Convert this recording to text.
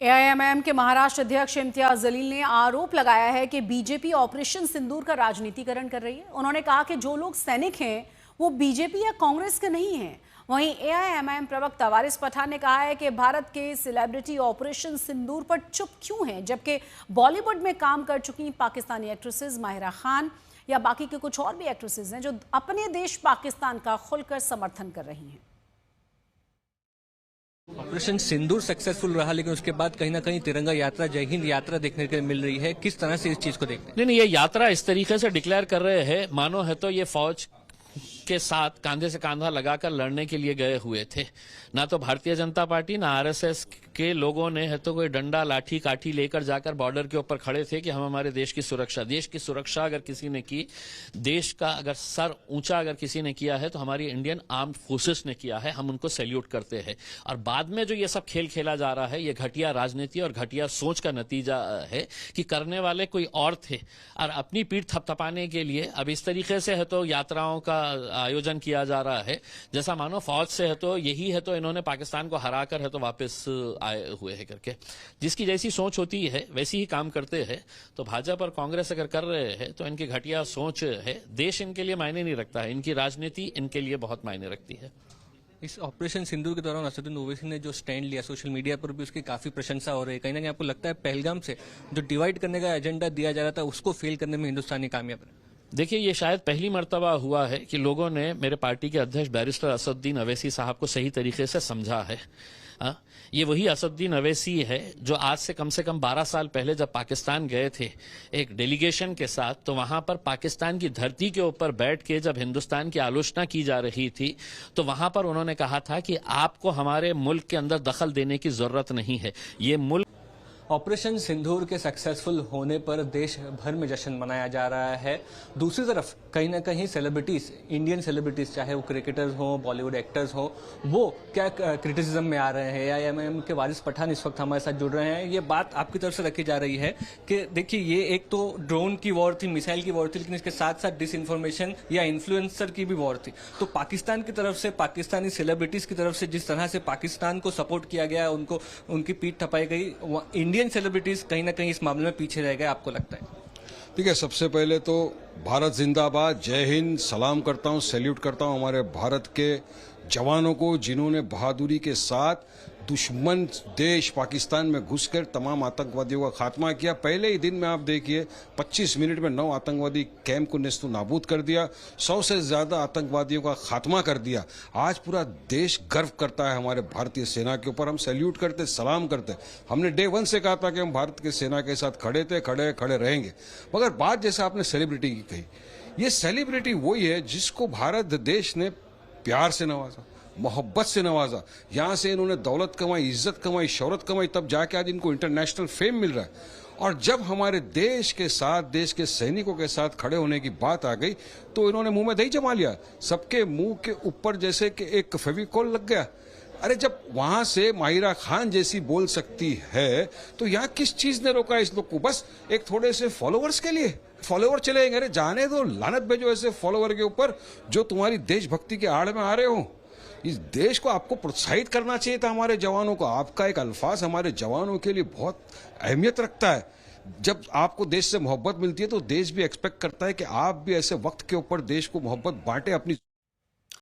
AIMIM के महाराष्ट्र अध्यक्ष इम्तियाज जलील ने आरोप लगाया है कि बीजेपी ऑपरेशन सिंदूर का राजनीतिकरण कर रही है। उन्होंने कहा कि जो लोग सैनिक हैं वो बीजेपी या कांग्रेस के नहीं हैं। वहीं एआईएमआईएम प्रवक्ता वारिस पठान ने कहा है कि भारत के सेलिब्रिटी ऑपरेशन सिंदूर पर चुप क्यों हैं, जबकि बॉलीवुड में काम कर चुकी पाकिस्तानी एक्ट्रेसेस माहिरा खान या बाकी के कुछ और भी एक्ट्रेसेस हैं जो अपने देश पाकिस्तान का खुलकर समर्थन कर रही हैं। ऑपरेशन सिंदूर सक्सेसफुल रहा, लेकिन उसके बाद कहीं ना कहीं तिरंगा यात्रा, जय हिंद यात्रा देखने के लिए मिल रही है। किस तरह से इस चीज को देखते हैं? नहीं, ये यात्रा इस तरीके से डिक्लेयर कर रहे हैं मानो है तो ये फौज के साथ कांधे से कांधा लगाकर लड़ने के लिए गए हुए थे। ना तो भारतीय जनता पार्टी ना आरएसएस के लोगों ने है तो कोई डंडा लाठी काठी लेकर जाकर बॉर्डर के ऊपर खड़े थे कि हम हमारे देश की सुरक्षा अगर किसी ने की, देश का अगर सर ऊंचा अगर किसी ने किया है तो हमारी इंडियन आर्म्ड फोर्सेस ने किया है। हम उनको सैल्यूट करते हैं। और बाद में जो ये सब खेल खेला जा रहा है, ये घटिया राजनीति और घटिया सोच का नतीजा है कि करने वाले कोई और थे और अपनी पीठ थपथपाने के लिए अब इस तरीके से है तो यात्राओं का आयोजन किया जा रहा है जैसा मानो फौज से है तो यही है तो इन्होंने पाकिस्तान को हराकर है तो वापस आए हुए है करके। जिसकी जैसी सोच होती है वैसी ही काम करते हैं। तो भाजपा और कांग्रेस अगर कर रहे हैं तो इनकी घटिया सोच है। देश इनके लिए मायने नहीं रखता है, इनकी राजनीति इनके लिए बहुत मायने रखती है। इस ऑपरेशन सिंदूर के दौरान असदुद्दीन ओवैसी ने जो स्टैंड लिया, सोशल मीडिया पर भी उसकी काफी प्रशंसा हो रही है। कहीं ना कहीं आपको लगता है पहलगाम से जो डिवाइड करने का एजेंडा दिया जा रहा था उसको फेल करने में हिंदुस्तानी कामयाब है? देखिए, ये शायद पहली मर्तबा हुआ है कि लोगों ने मेरे पार्टी के अध्यक्ष बैरिस्टर असदुद्दीन अवैसी साहब को सही तरीके से समझा है। ये वही असदुद्दीन अवैसी है जो आज से कम 12 साल पहले जब पाकिस्तान गए थे एक डेलीगेशन के साथ, तो वहां पर पाकिस्तान की धरती के ऊपर बैठ के जब हिंदुस्तान की आलोचना की जा रही थी तो वहां पर उन्होंने कहा था कि आपको हमारे मुल्क के अंदर दखल देने की जरूरत नहीं है। ये मुल्क ऑपरेशन सिंदूर के सक्सेसफुल होने पर देश भर में जश्न मनाया जा रहा है। दूसरी तरफ कहीं ना कहीं सेलिब्रिटीज, इंडियन सेलिब्रिटीज, चाहे वो क्रिकेटर्स हों, बॉलीवुड एक्टर्स हों, वो क्या क्रिटिसिज्म में आ रहे हैं। एआईएमआईएम के वारिस पठान इस वक्त हमारे साथ जुड़ रहे हैं। ये बात आपकी तरफ से रखी जा रही है कि देखिए, ये एक तो ड्रोन की वॉर थी, मिसाइल की वॉर थी, लेकिन इसके साथ साथ डिसइंफॉर्मेशन या इन्फ्लुएंसर की भी वॉर थी। तो पाकिस्तान की तरफ से, पाकिस्तानी सेलिब्रिटीज की तरफ से जिस तरह से पाकिस्तान को सपोर्ट किया गया, उनको उनकी पीठ थपाई गई, इंडियन सेलिब्रिटीज कहीं ना कहीं इस मामले में पीछे रह गए, आपको लगता है? ठीक है, सबसे पहले तो भारत जिंदाबाद, जय हिंद, सलाम करता हूं, सैल्यूट करता हूं हमारे भारत के जवानों को जिन्होंने बहादुरी के साथ दुश्मन देश पाकिस्तान में घुसकर तमाम आतंकवादियों का खात्मा किया। पहले ही दिन में आप देखिए 25 मिनट में 9 आतंकवादी कैंप को नेस्तु नाबूद कर दिया, 100 से ज्यादा आतंकवादियों का खात्मा कर दिया। आज पूरा देश गर्व करता है हमारे भारतीय सेना के ऊपर। हम सैल्यूट करते, सलाम करते। हमने डे 1 से कहा था कि हम भारत की सेना के साथ खड़े थे, खड़े रहेंगे। मगर बात जैसे आपने सेलिब्रिटी की कही, ये सेलिब्रिटी वही है जिसको भारत देश ने प्यार से नवाजा, मोहब्बत से नवाजा। यहां से इन्होंने दौलत कमाई, इज्जत कमाई, शौहरत कमाई, तब जाके आज इनको इंटरनेशनल फेम मिल रहा है। और जब हमारे देश के साथ, देश के सैनिकों के साथ खड़े होने की बात आ गई तो इन्होंने मुंह में दही जमा लिया। सबके मुंह के ऊपर जैसे कि एक फेविकॉल लग गया। अरे, जब वहां से माहिरा खान जैसी बोल सकती है तो यहाँ किस चीज ने रोका इस लोग को? बस एक थोड़े से फॉलोअर्स के लिए फॉलोअर चलेंगे। अरे जाने दो, लानत भेजो ऐसे फॉलोअर के ऊपर जो तुम्हारी देशभक्ति के आड़ में आ रहे हो। इस देश को आपको प्रोत्साहित करना चाहिए था, हमारे जवानों को। आपका एक अल्फाज हमारे जवानों के लिए बहुत अहमियत रखता है। जब आपको देश से मोहब्बत मिलती है तो देश भी एक्सपेक्ट करता है कि आप भी ऐसे वक्त के ऊपर देश को मोहब्बत बांटे अपनी